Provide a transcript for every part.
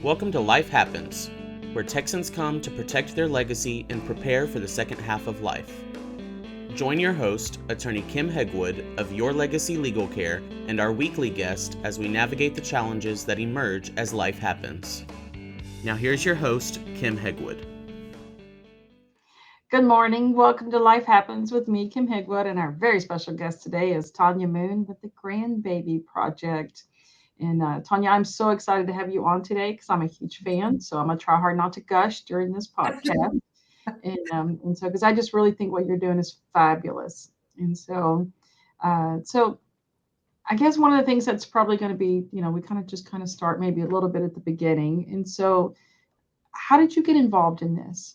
Welcome to Life Happens, where Texans come to protect their legacy and prepare for the second half of life. Join your host, Attorney Kim Hegwood of Your Legacy Legal Care, and our weekly guest as we navigate the challenges that emerge as life happens. Now here's your host, Kim Hegwood. Good morning. Welcome to Life Happens with me, Kim Hegwood, and our very special guest today is Tonja Moon with the Grandbaby Project. And Tonja, I'm so excited to have you on today because I'm a huge fan. So I'm gonna try hard not to gush during this podcast, and so because I just really think what you're doing is fabulous. And so I guess one of the things that's probably going to be, we kind of start maybe a little bit at the beginning. And so, how did you get involved in this?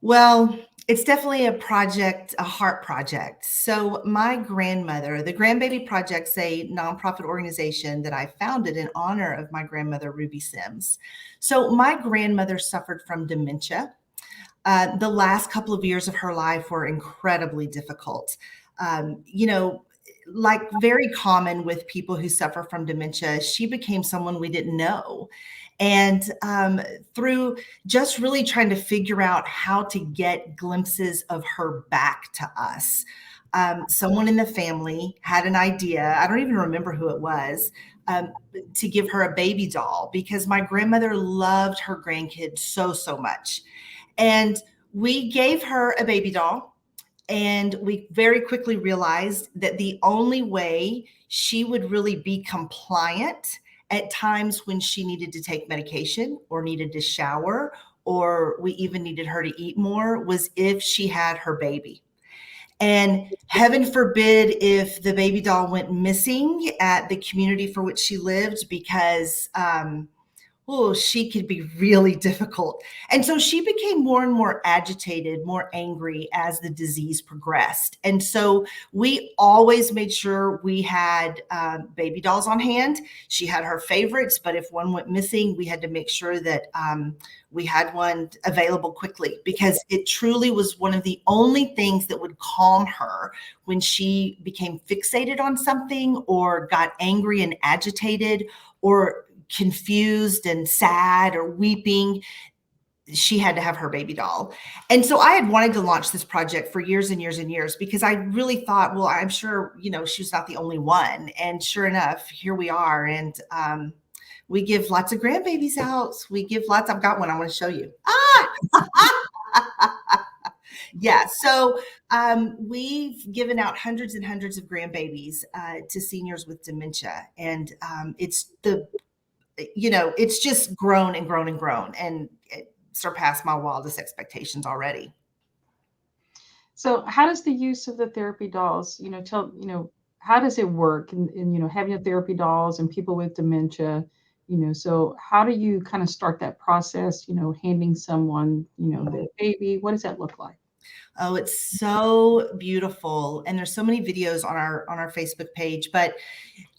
Well, it's definitely a project, a heart project. So my grandmother, the Grandbaby Project's a nonprofit organization that I founded in honor of my grandmother, Ruby Sims. So my grandmother suffered from dementia. The last couple of years of her life were incredibly difficult. Like very common with people who suffer from dementia, she became someone we didn't know. And through just really trying to figure out how to get glimpses of her back to us, someone in the family had an idea, I don't even remember who it was, to give her a baby doll because my grandmother loved her grandkids so, so much. And we gave her a baby doll. And we very quickly realized that the only way she would really be compliant at times when she needed to take medication or needed to shower, or we even needed her to eat more, was if she had her baby. And heaven forbid if the baby doll went missing at the community for which she lived, because she could be really difficult. And so she became more and more agitated, more angry as the disease progressed. And so we always made sure we had baby dolls on hand. She had her favorites, but if one went missing, we had to make sure that we had one available quickly, because it truly was one of the only things that would calm her when she became fixated on something or got angry and agitated or confused and sad or weeping. She had to have her baby doll. And so I had wanted to launch this project for years and years and years because I really thought, well, I'm sure, she's not the only one. And sure enough, here we are. And we give lots of grandbabies out. I've got one I want to show you. Yeah. So we've given out hundreds and hundreds of grandbabies to seniors with dementia. And it's just grown and grown and grown, and it surpassed my wildest expectations already. So how does the use of the therapy dolls, how does it work in having the therapy dolls and people with dementia, so how do you kind of start that process, handing someone, the baby, what does that look like? Oh, it's so beautiful. And there's so many videos on our Facebook page, but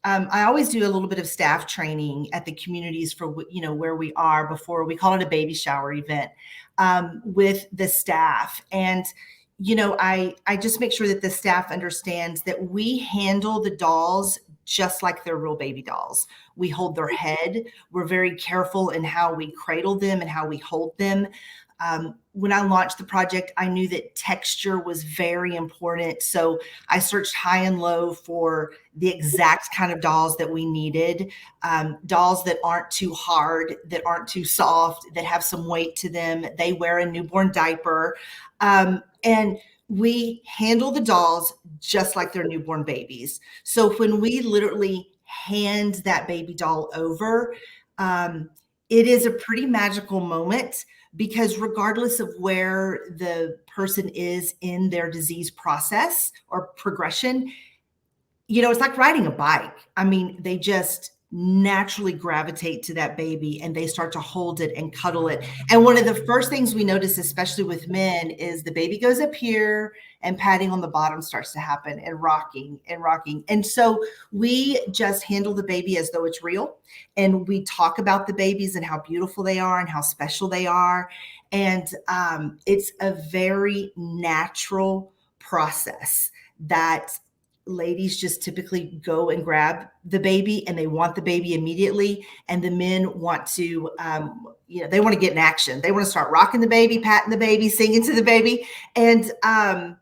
I always do a little bit of staff training at the communities for, where we are before we call it a baby shower event with the staff. And, I just make sure that the staff understands that we handle the dolls just like they're real baby dolls. We hold their head. We're very careful in how we cradle them and how we hold them. When I launched the project, I knew that texture was very important. So I searched high and low for the exact kind of dolls that we needed, dolls that aren't too hard, that aren't too soft, that have some weight to them. They wear a newborn diaper. And we handle the dolls just like they're newborn babies. So when we literally hand that baby doll over, it is a pretty magical moment, because regardless of where the person is in their disease process or progression, it's like riding a bike. I mean, they just naturally gravitate to that baby and they start to hold it and cuddle it. And one of the first things we notice, especially with men, is the baby goes up here and patting on the bottom starts to happen, and rocking and rocking. And so we just handle the baby as though it's real. And we talk about the babies and how beautiful they are and how special they are. And it's a very natural process that ladies just typically go and grab the baby and they want the baby immediately. And the men want to, they want to get in action. They want to start rocking the baby, patting the baby, singing to the baby. And I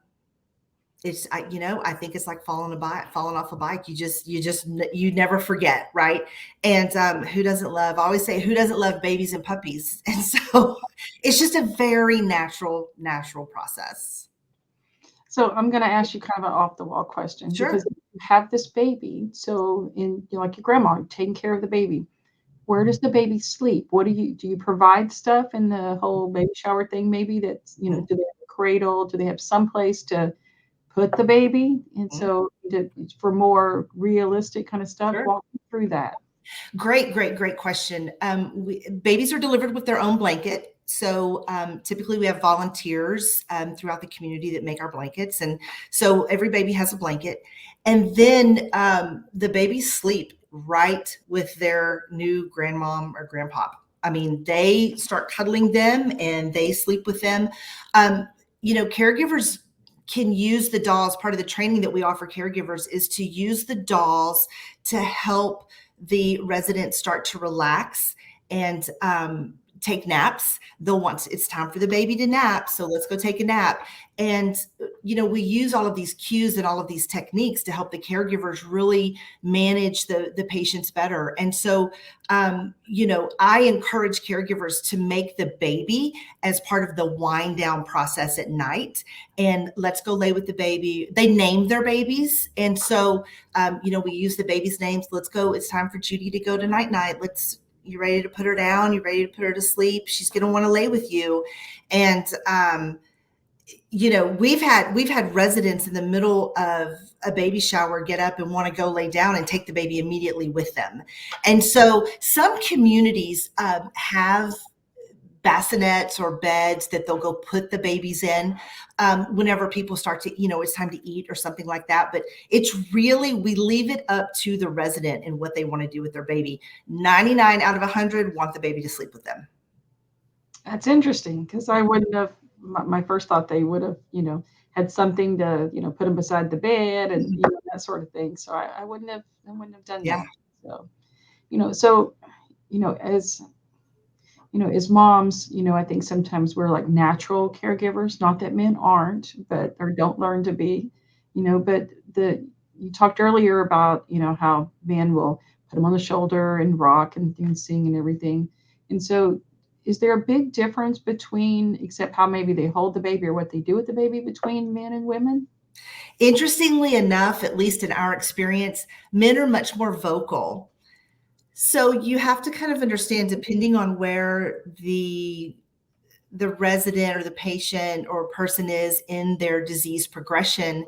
think it's like falling off a bike. You never forget. Right. And who doesn't love, I always say, who doesn't love babies and puppies? And so it's just a very natural process. So I'm going to ask you kind of an off the wall question. Sure. Because you have this baby. So like your grandma taking care of the baby, where does the baby sleep? Do you provide stuff in the whole baby shower thing? Maybe that's, do they have a cradle? Do they have someplace to put the baby? And so for more realistic kind of stuff, Sure. walk me through that. Great question. Babies are delivered with their own blanket. So typically we have volunteers throughout the community that make our blankets. And so every baby has a blanket. And then the babies sleep right with their new grandmom or grandpop. I mean, they start cuddling them and they sleep with them. Caregivers can use the dolls. Part of the training that we offer caregivers is to use the dolls to help the residents start to relax and take naps. It's time for the baby to nap. So let's go take a nap. And, we use all of these cues and all of these techniques to help the caregivers really manage the patients better. And so, I encourage caregivers to make the baby as part of the wind down process at night. And let's go lay with the baby. They name their babies. And so, we use the baby's names. Let's go. It's time for Judy to go to night. You ready to put her down? You ready to put her to sleep? She's going to want to lay with you. And, we've had residents in the middle of a baby shower get up and want to go lay down and take the baby immediately with them. And so some communities have bassinets or beds that they'll go put the babies in whenever people start to, it's time to eat or something like that. But it's really, we leave it up to the resident and what they want to do with their baby. 99 out of 100 want the baby to sleep with them. That's interesting, because I wouldn't have, my first thought they would have, had something to, put them beside the bed and that sort of thing. So I wouldn't have done that. So, as moms, I think sometimes we're like natural caregivers, not that men aren't, or don't learn to be, but you talked earlier about, how men will put them on the shoulder and rock and sing and everything. And so is there a big difference between, except how maybe they hold the baby or what they do with the baby, between men and women? Interestingly enough, at least in our experience, men are much more vocal. So you have to kind of understand, depending on where the resident or the patient or person is in their disease progression,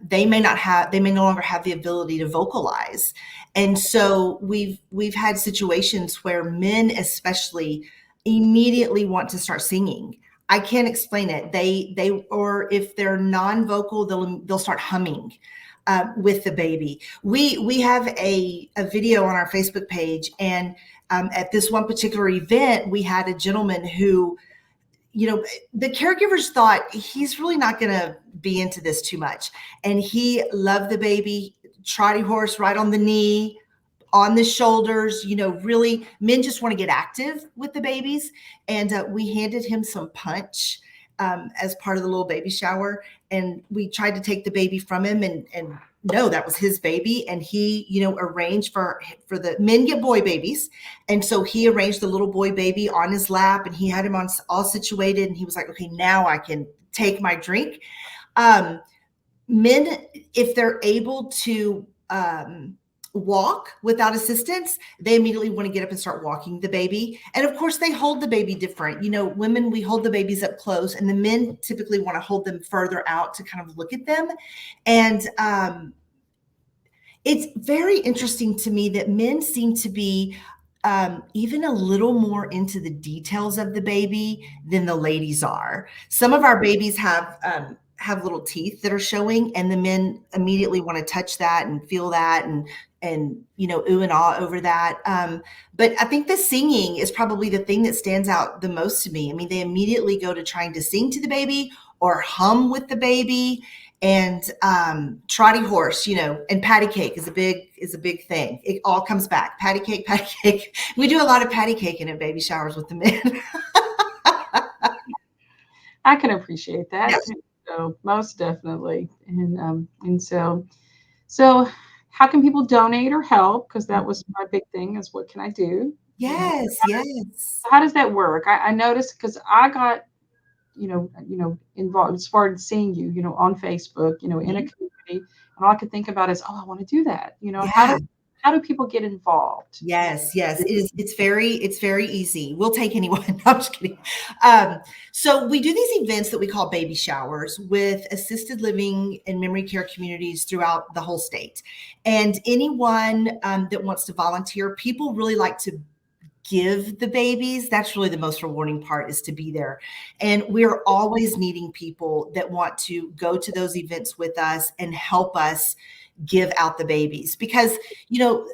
they may no longer have the ability to vocalize. And so we've had situations where men especially immediately want to start singing. I can't explain it. Or if they're non-vocal, they'll start humming with the baby. We have a video on our Facebook page, and at this one particular event, we had a gentleman who, the caregivers thought he's really not going to be into this too much, and he loved the baby, trotty horse right on the knee, on the shoulders, really men just want to get active with the babies. And we handed him some punch as part of the little baby shower. And we tried to take the baby from him and no, that was his baby. And he, arranged for the men get boy babies. And so he arranged the little boy baby on his lap and he had him all situated. And he was like, okay, now I can take my drink. Men, if they're able to, walk without assistance, they immediately want to get up and start walking the baby. And of course they hold the baby different. Women, we hold the babies up close, and the men typically want to hold them further out to kind of look at them. And it's very interesting to me that men seem to be even a little more into the details of the baby than the ladies are. Some of our babies have little teeth that are showing, and the men immediately want to touch that and feel that and ooh and ah over that. But I think the singing is probably the thing that stands out the most to me. I mean, they immediately go to trying to sing to the baby or hum with the baby. and trotty horse, and patty cake is a big thing. It all comes back. Patty cake, patty cake. We do a lot of patty caking at baby showers with the men. I can appreciate that. Yes. So most definitely. And so how can people donate or help? Because that was my big thing is what can I do? Yes, yes. How does that work? I noticed because I got, involved, started seeing you, on Facebook, in a community, and all I could think about is, oh, I want to do that. Yeah. How do people get involved? Yes, yes. It's very easy. We'll take anyone. No, I'm just kidding. So we do these events that we call baby showers with assisted living and memory care communities throughout the whole state. And anyone that wants to volunteer, people really like to give the babies. That's really the most rewarding part, is to be there. And we're always needing people that want to go to those events with us and help us give out the babies, because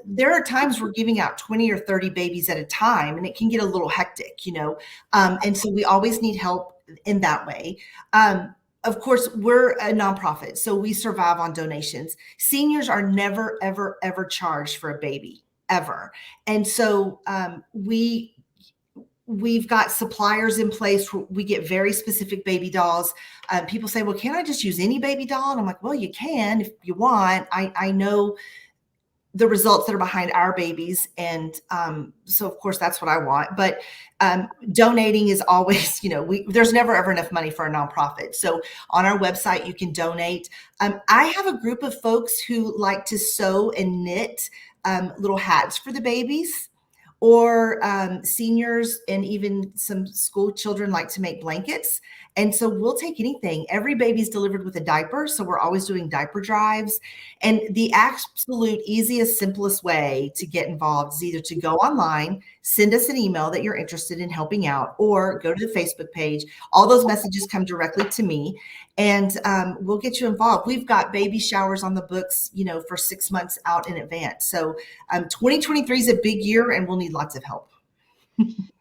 there are times we're giving out 20 or 30 babies at a time, and it can get a little hectic, and so we always need help in that way. Of course, we're a nonprofit, so we survive on donations. Seniors are never, ever, ever charged for a baby, ever. And so we've got suppliers in place where we get very specific baby dolls. People say, well, can't I just use any baby doll? And I'm like, well, you can if you want. I know the results that are behind our babies. And so, of course, that's what I want. But donating is always, there's never, ever enough money for a nonprofit. So on our website, you can donate. I have a group of folks who like to sew and knit little hats for the babies. Or seniors and even some school children like to make blankets. And so we'll take anything. Every baby's delivered with a diaper, so we're always doing diaper drives. And the absolute easiest, simplest way to get involved is either to go online, send us an email that you're interested in helping out, or go to the Facebook page. All those messages come directly to me, and we'll get you involved. We've got baby showers on the books, for 6 months out in advance. So 2023 is a big year, and we'll need lots of help.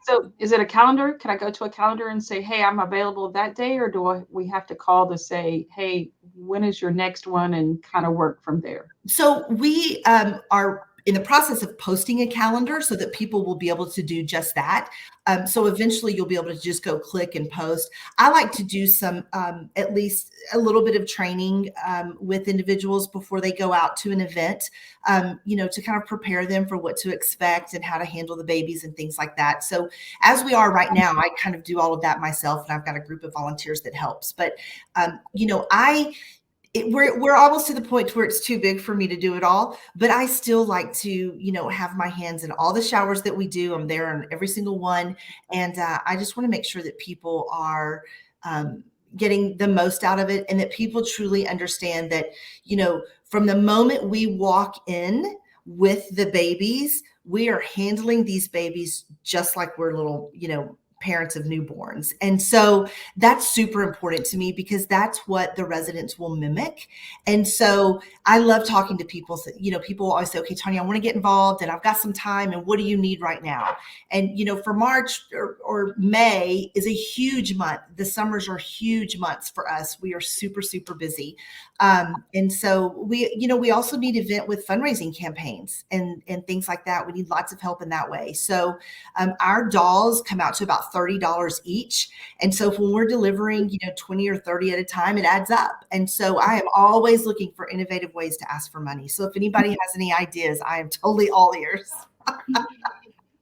So is it a calendar? Can I go to a calendar and say, hey, I'm available that day? Or we have to call to say, hey, when is your next one, and kind of work from there? So we are in the process of posting a calendar so that people will be able to do just that. So eventually you'll be able to just go click and post. I like to do some, at least a little bit of training with individuals before they go out to an event, to kind of prepare them for what to expect and how to handle the babies and things like that. So as we are right now, I kind of do all of that myself, and I've got a group of volunteers that helps. But, we're almost to the point where it's too big for me to do it all, but I still like to, have my hands in all the showers that we do. I'm there on every single one. And I just want to make sure that people are getting the most out of it, and that people truly understand that, from the moment we walk in with the babies, we are handling these babies just like we're little, parents of newborns. And so that's super important to me, because that's what the residents will mimic. And so I love talking to people. So, people always say, okay, Tonja, I want to get involved and I've got some time, and what do you need right now? And, for March or May is a huge month. The summers are huge months for us. We are super, super busy. And so we also need event with fundraising campaigns and things like that. We need lots of help in that way. So our dolls come out to about $30 each. And so when we're delivering, 20 or 30 at a time, it adds up. And so I am always looking for innovative ways to ask for money. So if anybody has any ideas, I am totally all ears.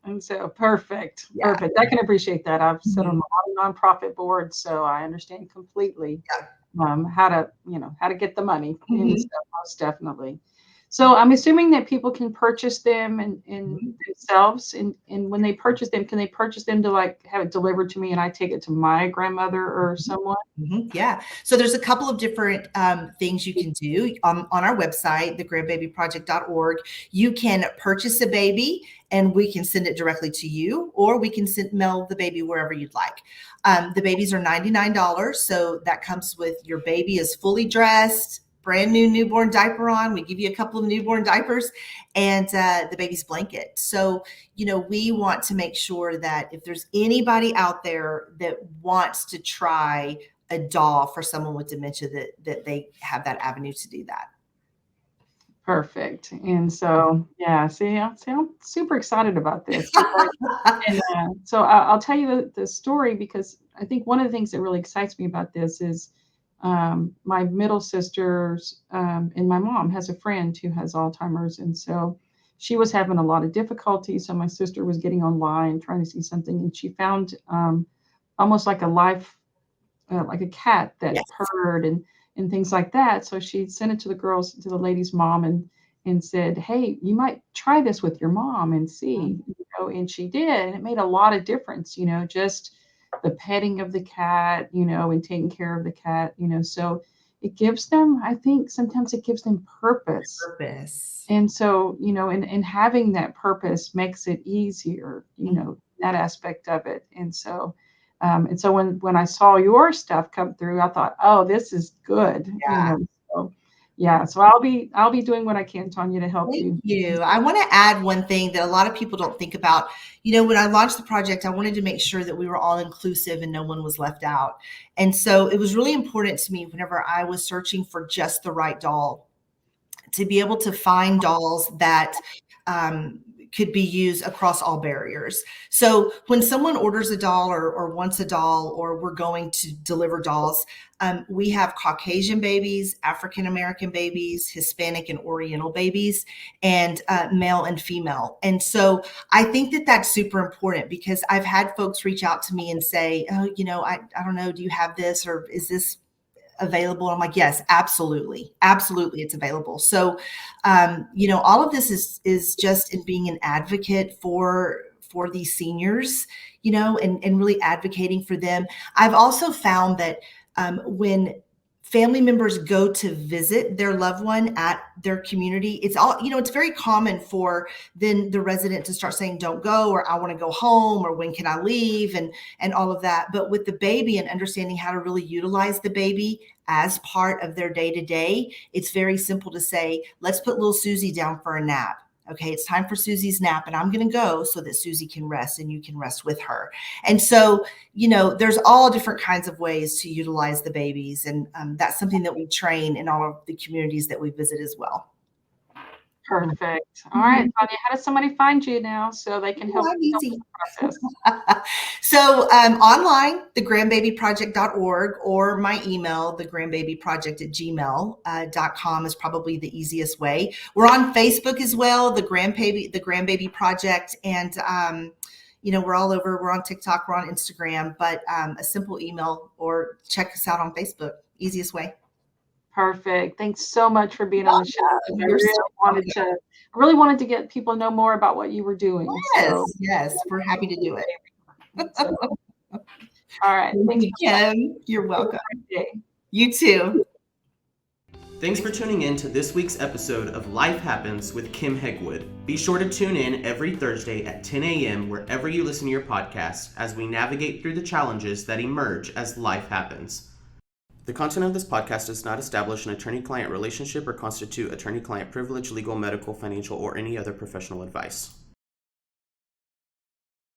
And so perfect. Yeah. Perfect. I can appreciate that. I've sat on a lot of nonprofit boards, so I understand completely how to get the money. And so most definitely. So I'm assuming that people can purchase them in themselves. And when they purchase them, can they purchase them to have it delivered to me and I take it to my grandmother or someone? Yeah. So there's a couple of different things you can do on our website, thegrandbabyproject.org. You can purchase a baby and we can send it directly to you, or we can mail the baby wherever you'd like. The babies are $99. So that comes with your baby is fully dressed, brand new newborn diaper on. We give you a couple of newborn diapers and the baby's blanket. So, we want to make sure that if there's anybody out there that wants to try a doll for someone with dementia, that they have that avenue to do that. Perfect. And so, yeah, I'm super excited about this. And so I'll tell you the story, because I think one of the things that really excites me about this is my middle sisters and my mom has a friend who has Alzheimer's. And so she was having a lot of difficulty. So my sister was getting online trying to see something, and she found almost like a life, like a cat that Yes. purred and things like that. So she sent it to to the lady's mom, and said, "Hey, you might try this with your mom and see." And she did, and it made a lot of difference. Just the petting of the cat, and taking care of the cat. So it gives them, I think, sometimes it gives them purpose. Purpose. And so, and having that purpose makes it easier, that aspect of it. And so when I saw your stuff come through, I thought, oh, this is good. Yeah. So yeah, so I'll be doing what I can, Tonja, to help Thank you. you. I want to add one thing that a lot of people don't think about. When I launched the project, I wanted to make sure that we were all inclusive and no one was left out. And so it was really important to me, whenever I was searching for just the right doll, to be able to find dolls that could be used across all barriers. So when someone orders a doll or wants a doll, or we're going to deliver dolls, we have Caucasian babies, African American babies, Hispanic and Oriental babies, and male and female. And so I think that that's super important, because I've had folks reach out to me and say, oh, I don't know, do you have this, or is this available? I'm like, yes, absolutely. Absolutely. It's available. So, all of this is just in being an advocate for these seniors, and really advocating for them. I've also found that when family members go to visit their loved one at their community, it's very common for then the resident to start saying, don't go, or I want to go home, or when can I leave, and all of that. But with the baby, and understanding how to really utilize the baby as part of their day-to-day, it's very simple to say, let's put little Susie down for a nap. Okay, it's time for Susie's nap, and I'm going to go so that Susie can rest and you can rest with her. And so, there's all different kinds of ways to utilize the babies. And that's something that we train in all of the communities that we visit as well. Perfect. All right, Tonja, how does somebody find you now so they can help with the process? So online, thegrandbabyproject.org, or my email, thegrandbabyproject@gmail.com is probably the easiest way. We're on Facebook as well, the Grandbaby Project, and we're all over. We're on TikTok, we're on Instagram, but a simple email, or check us out on Facebook, easiest way. Perfect. Thanks so much for being on the show. I really wanted to get people to know more about what you were doing. Yes, we're happy to do it. All right. Thank you, Kim. You're welcome. You too. Thanks for tuning in to this week's episode of Life Happens with Kim Hegwood. Be sure to tune in every Thursday at 10 a.m. wherever you listen to your podcast, as we navigate through the challenges that emerge as life happens. The content of this podcast does not establish an attorney-client relationship or constitute attorney-client privilege, legal, medical, financial, or any other professional advice.